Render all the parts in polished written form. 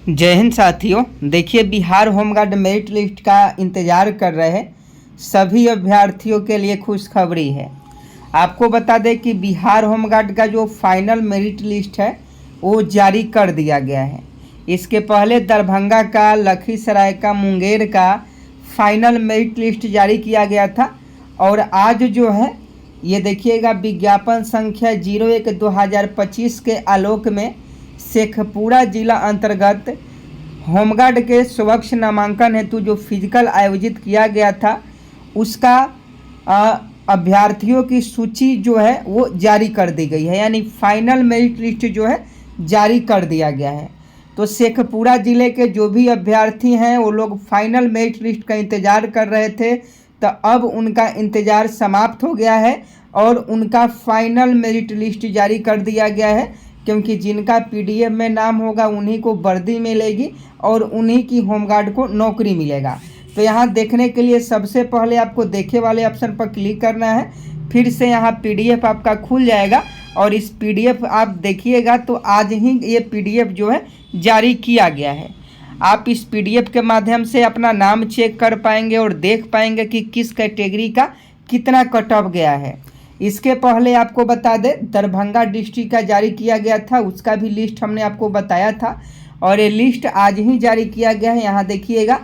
जय हिंद साथियों। देखिए, बिहार होमगार्ड मेरिट लिस्ट का इंतज़ार कर रहे सभी अभ्यर्थियों के लिए खुशखबरी है। आपको बता दें कि बिहार होमगार्ड का जो फाइनल मेरिट लिस्ट है वो जारी कर दिया गया है। इसके पहले दरभंगा का, लखीसराय का, मुंगेर का फाइनल मेरिट लिस्ट जारी किया गया था और आज जो है ये देखिएगा विज्ञापन संख्या 01/2025 के आलोक में शेखपुरा जिला अंतर्गत होमगार्ड के स्वच्छ नामांकन हेतु जो फिजिकल आयोजित किया गया था उसका अभ्यर्थियों की सूची जो है वो जारी कर दी गई है, यानी फाइनल मेरिट लिस्ट जो है जारी कर दिया गया है। तो शेखपुरा ज़िले के जो भी अभ्यर्थी हैं वो लोग फाइनल मेरिट लिस्ट का इंतज़ार कर रहे थे, तो अब उनका इंतज़ार समाप्त हो गया है और उनका फाइनल मेरिट लिस्ट जारी कर दिया गया है, क्योंकि जिनका पीडीएफ में नाम होगा उन्हीं को वर्दी मिलेगी और उन्हीं की होमगार्ड को नौकरी मिलेगा। तो यहाँ देखने के लिए सबसे पहले आपको देखे वाले ऑप्शन पर क्लिक करना है, फिर से यहाँ पीडीएफ आपका खुल जाएगा और इस पीडीएफ आप देखिएगा तो आज ही ये पीडीएफ जो है जारी किया गया है। आप इस पीडीएफ के माध्यम से अपना नाम चेक कर पाएंगे और देख पाएंगे कि किस कैटेगरी का कितना कट ऑफ गया है। इसके पहले आपको बता दें दरभंगा डिस्ट्रिक्ट का जारी किया गया था, उसका भी लिस्ट हमने आपको बताया था और ये लिस्ट आज ही जारी किया गया है। यहाँ देखिएगा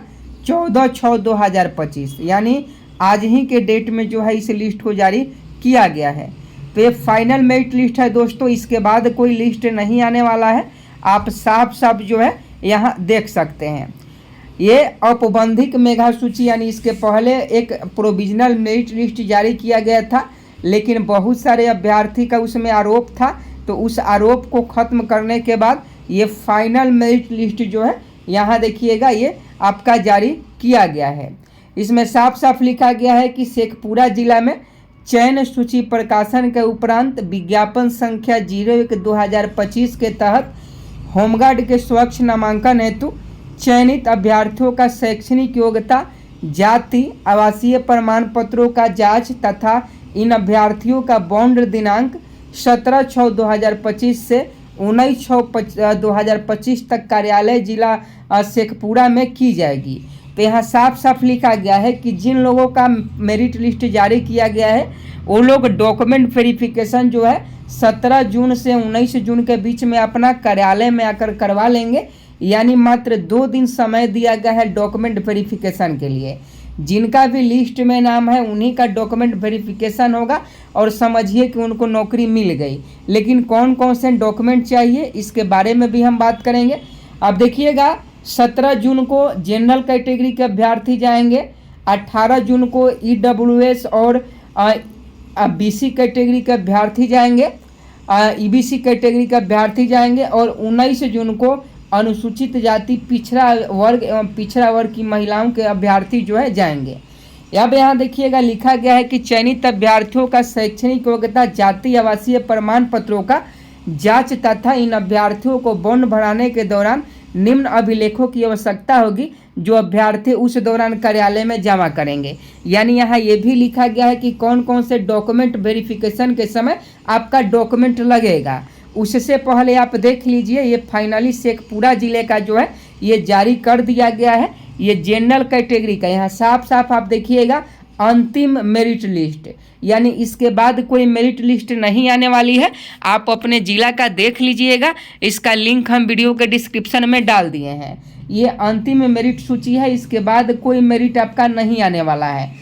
14/6/2025 यानी आज ही के डेट में जो है इस लिस्ट को जारी किया गया है। तो ये फाइनल मेरिट लिस्ट है दोस्तों, इसके बाद कोई लिस्ट नहीं आने वाला है। आप साफ साफ जो है यहाँ देख सकते हैं। ये औपबंधिक मेधा सूची यानी इसके पहले एक प्रोविजनल मेरिट लिस्ट जारी किया गया था, लेकिन बहुत सारे अभ्यर्थी का उसमें आरोप था, तो उस आरोप को ख़त्म करने के बाद ये फाइनल मेरिट लिस्ट जो है यहाँ देखिएगा ये आपका जारी किया गया है। इसमें साफ साफ लिखा गया है कि शेखपुरा जिला में चयन सूची प्रकाशन के उपरांत विज्ञापन संख्या 01/2025 के तहत होमगार्ड के स्वच्छ नामांकन हेतु चयनित अभ्यर्थियों का शैक्षणिक योग्यता, जाति, आवासीय प्रमाण पत्रों का जांच तथा इन अभ्यर्थियों का बॉन्ड दिनांक 17/6/2025 से 19/6/2025 तक कार्यालय जिला शेखपुरा में की जाएगी। तो यहाँ साफ साफ लिखा गया है कि जिन लोगों का मेरिट लिस्ट जारी किया गया है वो लोग डॉक्यूमेंट वेरिफिकेशन जो है 17 जून से 19 जून के बीच में अपना कार्यालय में आकर करवा लेंगे, यानी मात्र 2 दिन समय दिया गया है डॉक्यूमेंट वेरिफिकेशन के लिए। जिनका भी लिस्ट में नाम है उन्हीं का डॉक्यूमेंट वेरिफिकेशन होगा और समझिए कि उनको नौकरी मिल गई। लेकिन कौन कौन से डॉक्यूमेंट चाहिए इसके बारे में भी हम बात करेंगे। अब देखिएगा 17 जून को जनरल कैटेगरी के अभ्यर्थी जाएंगे, 18 जून को ईडब्ल्यूएस और बीसी कैटेगरी के अभ्यर्थी जाएंगे, ईबीसी कैटेगरी के अभ्यर्थी जाएंगे और 19 जून को अनुसूचित जाति, पिछड़ा वर्ग एवं पिछड़ा वर्ग की महिलाओं के अभ्यर्थी जो है जाएंगे। अब यहाँ देखिएगा लिखा गया है कि चयनित अभ्यर्थियों का शैक्षणिक योग्यता, जाति, आवासीय प्रमाण पत्रों का जांच तथा इन अभ्यर्थियों को बॉन्ड भराने के दौरान निम्न अभिलेखों की आवश्यकता होगी जो अभ्यर्थी उस दौरान कार्यालय में जमा करेंगे। यानी यहाँ ये भी लिखा गया है कि कौन कौन से डॉक्यूमेंट वेरिफिकेशन के समय आपका डॉक्यूमेंट लगेगा। उससे पहले आप देख लीजिए ये फाइनली शेखपुरा ज़िले का जो है ये जारी कर दिया गया है। ये जनरल कैटेगरी का यहाँ साफ साफ आप देखिएगा अंतिम मेरिट लिस्ट, यानी इसके बाद कोई मेरिट लिस्ट नहीं आने वाली है। आप अपने ज़िला का देख लीजिएगा, इसका लिंक हम वीडियो के डिस्क्रिप्शन में डाल दिए हैं। ये अंतिम मेरिट सूची है, इसके बाद कोई मेरिट आपका नहीं आने वाला है।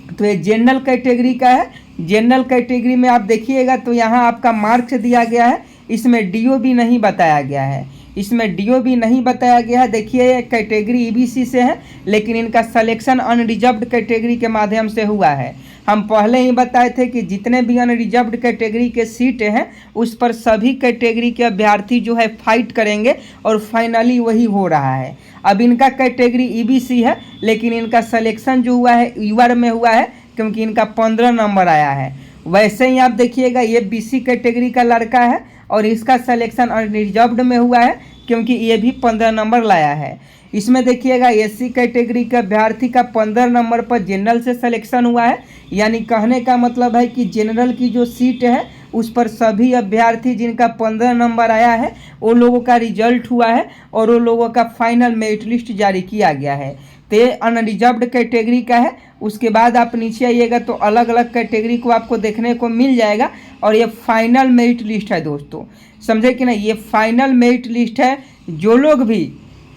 तो ये जनरल कैटेगरी का है। जनरल कैटेगरी में आप देखिएगा तो यहाँ आपका मार्क्स दिया गया है, इसमें डीओ भी नहीं बताया गया है, इसमें डीओ भी नहीं बताया गया है। देखिए कैटेगरी ईबीसी से है, लेकिन इनका सिलेक्शन अनरिजर्व्ड कैटेगरी के माध्यम से हुआ है। हम पहले ही बताए थे कि जितने भी अनरिजर्व्ड कैटेगरी के सीट हैं उस पर सभी कैटेगरी के अभ्यर्थी जो है फाइट करेंगे और फाइनली वही हो रहा है। अब इनका कैटेगरी ईबीसी है, लेकिन इनका सिलेक्शन जो हुआ है यूआर में हुआ है, क्योंकि इनका 15 नंबर आया है। वैसे ही आप देखिएगा ये बीसी कैटेगरी का लड़का है और इसका सिलेक्शन अनरिजर्व्ड में हुआ है, क्योंकि ये भी 15 नंबर लाया है। इसमें देखिएगा एससी कैटेगरी के अभ्यर्थी का 15 नंबर पर जनरल से सिलेक्शन हुआ है, यानी कहने का मतलब है कि जनरल की जो सीट है उस पर सभी अभ्यर्थी जिनका 15 नंबर आया है वो लोगों का रिजल्ट हुआ है और वो लोगों का फाइनल मेरिट लिस्ट जारी किया गया है। तो ये अनरिजर्व्ड कैटेगरी का है। उसके बाद आप नीचे आइएगा तो अलग अलग कैटेगरी को आपको देखने को मिल जाएगा और ये फाइनल मेरिट लिस्ट है दोस्तों, समझे कि नहीं। ये फाइनल मेरिट लिस्ट है। जो लोग भी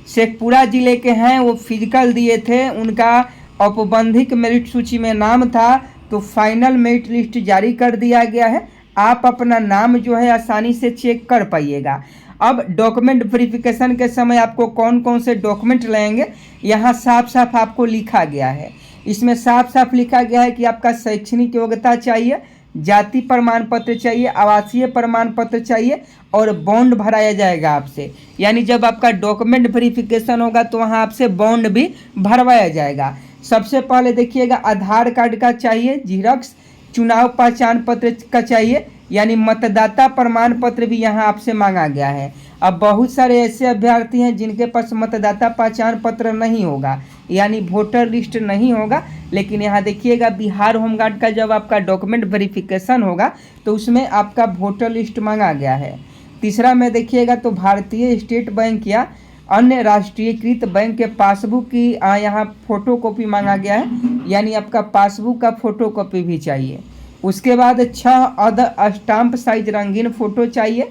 शेखपुरा ज़िले के हैं वो फिजिकल दिए थे, उनका औपबंधिक मेरिट सूची में नाम था तो फाइनल मेरिट लिस्ट जारी कर दिया गया है। आप अपना नाम जो है आसानी से चेक कर पाइएगा। अब डॉक्यूमेंट वेरिफिकेशन के समय आपको कौन कौन से डॉक्यूमेंट लगेंगे यहाँ साफ साफ आपको लिखा गया है। इसमें साफ साफ लिखा गया है कि आपका शैक्षणिक योग्यता चाहिए, जाति प्रमाण पत्र चाहिए, आवासीय प्रमाण पत्र चाहिए और बॉन्ड भराया जाएगा आपसे। यानी जब आपका डॉक्यूमेंट वेरिफिकेशन होगा तो वहाँ आपसे बॉन्ड भी भरवाया जाएगा। सबसे पहले देखिएगा आधार कार्ड का चाहिए जीरोक्स, चुनाव पहचान पत्र का चाहिए यानी मतदाता प्रमाण पत्र भी यहाँ आपसे मांगा गया है। अब बहुत सारे ऐसे अभ्यर्थी हैं जिनके पास मतदाता पहचान पत्र नहीं होगा यानी वोटर लिस्ट नहीं होगा, लेकिन यहाँ देखिएगा बिहार होमगार्ड का जब आपका डॉक्यूमेंट वेरिफिकेशन होगा तो उसमें आपका वोटर लिस्ट मांगा गया है। तीसरा में देखिएगा तो भारतीय स्टेट बैंक या अन्य राष्ट्रीयकृत बैंक के पासबुक की यहाँ फ़ोटो कॉपी मांगा गया है यानी आपका पासबुक का फ़ोटो कॉपी भी चाहिए। उसके बाद 6 अदर स्टाम्प साइज रंगीन फ़ोटो चाहिए,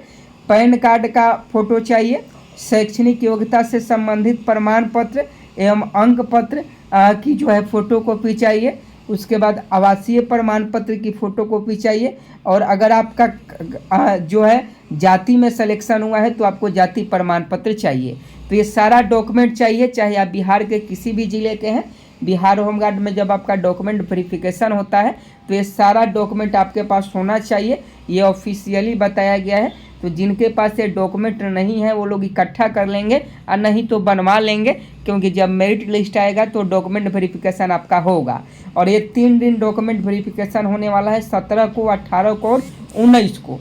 पैन कार्ड का फ़ोटो चाहिए, शैक्षणिक योग्यता से संबंधित प्रमाण पत्र एवं अंक पत्र की जो है फ़ोटो कॉपी चाहिए। उसके बाद आवासीय प्रमाण पत्र की फ़ोटो कॉपी चाहिए और अगर आपका जो है जाति में सिलेक्शन हुआ है तो आपको जाति प्रमाण पत्र चाहिए। तो ये सारा डॉक्यूमेंट चाहिए, चाहे आप बिहार के किसी भी ज़िले के हैं। बिहार होमगार्ड में जब आपका डॉक्यूमेंट वेरिफिकेशन होता है तो ये सारा डॉक्यूमेंट आपके पास होना चाहिए, ये ऑफिशियली बताया गया है। तो जिनके पास ये डॉक्यूमेंट नहीं है वो लोग इकट्ठा कर लेंगे और नहीं तो बनवा लेंगे, क्योंकि जब मेरिट लिस्ट आएगा तो डॉक्यूमेंट वेरिफिकेशन आपका होगा। और ये 3 दिन डॉक्यूमेंट वेरिफिकेशन होने वाला है, 17 को, 18 को और 19 को।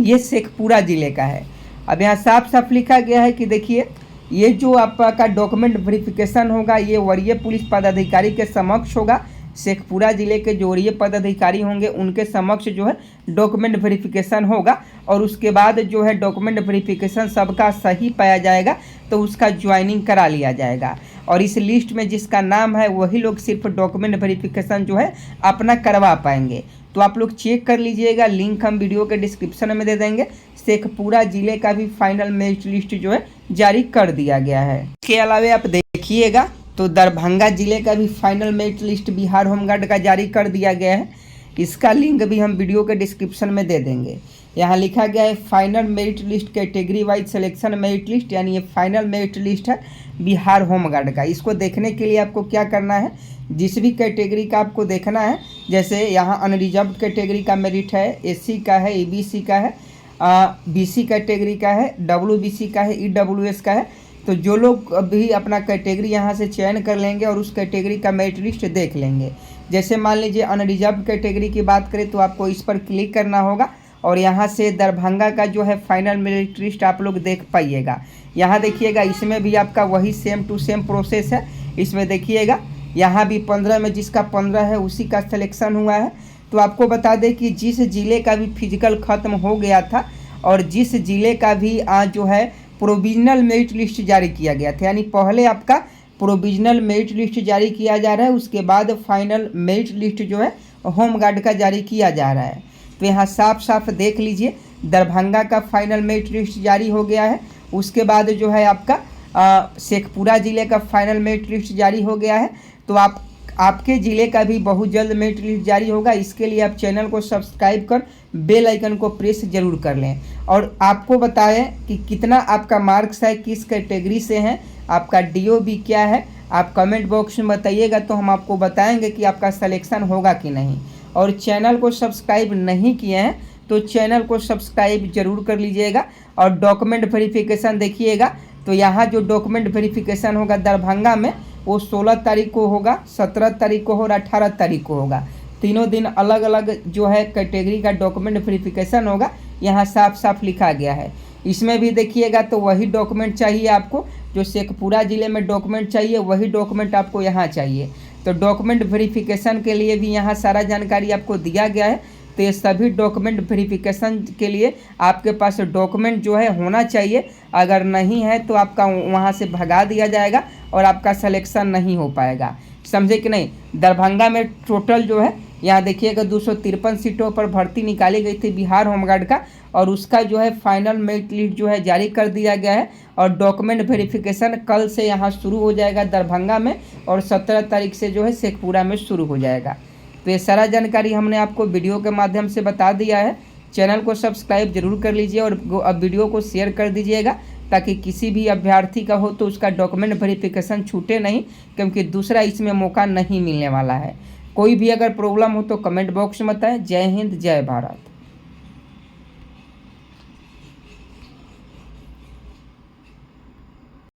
ये शेखपुरा ज़िले का है। अब यहाँ साफ साफ लिखा गया है कि देखिए ये जो आपका डॉक्यूमेंट वेरिफिकेशन होगा ये वरीय पुलिस पदाधिकारी के समक्ष होगा। शेखपुरा ज़िले के जो वरीय पदाधिकारी होंगे उनके समक्ष जो है डॉक्यूमेंट वेरिफिकेशन होगा और उसके बाद जो है डॉक्यूमेंट वेरिफिकेशन सबका सही पाया जाएगा तो उसका ज्वाइनिंग करा लिया जाएगा। और इस लिस्ट में जिसका नाम है वही लोग सिर्फ डॉक्यूमेंट वेरिफिकेशन जो है अपना करवा पाएंगे। तो आप लोग चेक कर लीजिएगा, लिंक हम वीडियो के डिस्क्रिप्शन में दे देंगे। शेखपुरा ज़िले का भी फाइनल मेरिट लिस्ट जो है जारी कर दिया गया है। इसके अलावा आप देखिएगा तो दरभंगा ज़िले का भी final merit list Bihar home guard का जारी कर दिया गया है। इसका लिंक भी हम वीडियो के डिस्क्रिप्शन में दे देंगे। यहाँ लिखा गया है final merit list category wise selection merit list, यानी ये फाइनल मेरिट लिस्ट है बिहार होमगार्ड का। इसको देखने के लिए आपको क्या करना है, जिस भी कैटेगरी का आपको देखना है, जैसे यहाँ अनरिजर्व्ड कैटेगरी का मेरिट है, एससी का है, ईबीसी का है, बीसी कैटेगरी का है, डब्ल्यूबीसी का है, ईडब्ल्यूएस का है। तो जो लोग भी अपना कैटेगरी यहाँ से चयन कर लेंगे और उस कैटेगरी का मेरिट लिस्ट देख लेंगे। जैसे मान लीजिए अनरिजर्व्ड कैटेगरी की बात करें तो आपको इस पर क्लिक करना होगा और यहाँ से दरभंगा का जो है फाइनल मेरिट लिस्ट आप लोग देख पाइएगा। यहाँ देखिएगा इसमें भी आपका वही सेम टू सेम प्रोसेस है। इसमें देखिएगा यहाँ भी 15 में जिसका 15 है उसी का सिलेक्शन हुआ है। तो आपको बता दें कि जिस ज़िले का भी फिजिकल ख़त्म हो गया था और जिस ज़िले का भी जो है प्रोविजनल मेरिट लिस्ट जारी किया गया था, यानी पहले आपका प्रोविजनल मेरिट लिस्ट जारी किया जा रहा है, उसके बाद फाइनल मेरिट लिस्ट जो है होमगार्ड का जारी किया जा रहा है। तो यहाँ साफ साफ देख लीजिए दरभंगा का फाइनल मेरिट लिस्ट जारी हो गया है। उसके बाद जो है आपका शेखपुरा ज़िले का फाइनल मेरिट लिस्ट जारी हो गया है। तो आपके ज़िले का भी बहुत जल्द मेरिट लिस्ट जारी होगा। इसके लिए आप चैनल को सब्सक्राइब कर बेल आइकन को प्रेस जरूर कर लें। और आपको बताएं कि कितना आपका मार्क्स है, किस कैटेगरी से हैं, आपका डीओबी क्या है, आप कमेंट बॉक्स में बताइएगा तो हम आपको बताएंगे कि आपका सिलेक्शन होगा कि नहीं। और चैनल को सब्सक्राइब नहीं किए हैं तो चैनल को सब्सक्राइब जरूर कर लीजिएगा। और डॉक्यूमेंट वेरिफिकेशन देखिएगा तो यहाँ जो डॉक्यूमेंट वेरिफिकेशन होगा दरभंगा में वो 16 तारीख को होगा, 17 तारीख को और 18 तारीख को होगा। तीनों दिन अलग अलग जो है कैटेगरी का डॉक्यूमेंट वेरिफिकेशन होगा, यहाँ साफ साफ लिखा गया है। इसमें भी देखिएगा तो वही डॉक्यूमेंट चाहिए आपको, जो शेखपुरा ज़िले में डॉक्यूमेंट चाहिए वही डॉक्यूमेंट आपको यहाँ चाहिए। तो डॉक्यूमेंट वेरिफिकेशन के लिए भी यहाँ सारा जानकारी आपको दिया गया है। तो ये सभी डॉक्यूमेंट वेरिफिकेशन के लिए आपके पास डॉक्यूमेंट जो है होना चाहिए। अगर नहीं है तो आपका वहाँ से भगा दिया जाएगा और आपका सिलेक्शन नहीं हो पाएगा। समझे कि नहीं। दरभंगा में टोटल जो है यहाँ देखिएगा 253 सीटों पर भर्ती निकाली गई थी बिहार होमगार्ड का, और उसका जो है फाइनल मेरिट लिस्ट जो है जारी कर दिया गया है। और डॉक्यूमेंट वेरिफिकेशन कल से यहाँ शुरू हो जाएगा दरभंगा में, और 17 तारीख से जो है शेखपुरा में शुरू हो जाएगा। तो ये सारा जानकारी हमने आपको वीडियो के माध्यम से बता दिया है। चैनल को सब्सक्राइब जरूर कर लीजिए और वीडियो को शेयर कर दीजिएगा, ताकि किसी भी अभ्यर्थी का हो तो उसका डॉक्यूमेंट वेरिफिकेशन छूटे नहीं, क्योंकि दूसरा इसमें मौका नहीं मिलने वाला है। कोई भी अगर प्रॉब्लम हो तो कमेंट बॉक्स में बताएं। जय हिंद, जय भारत।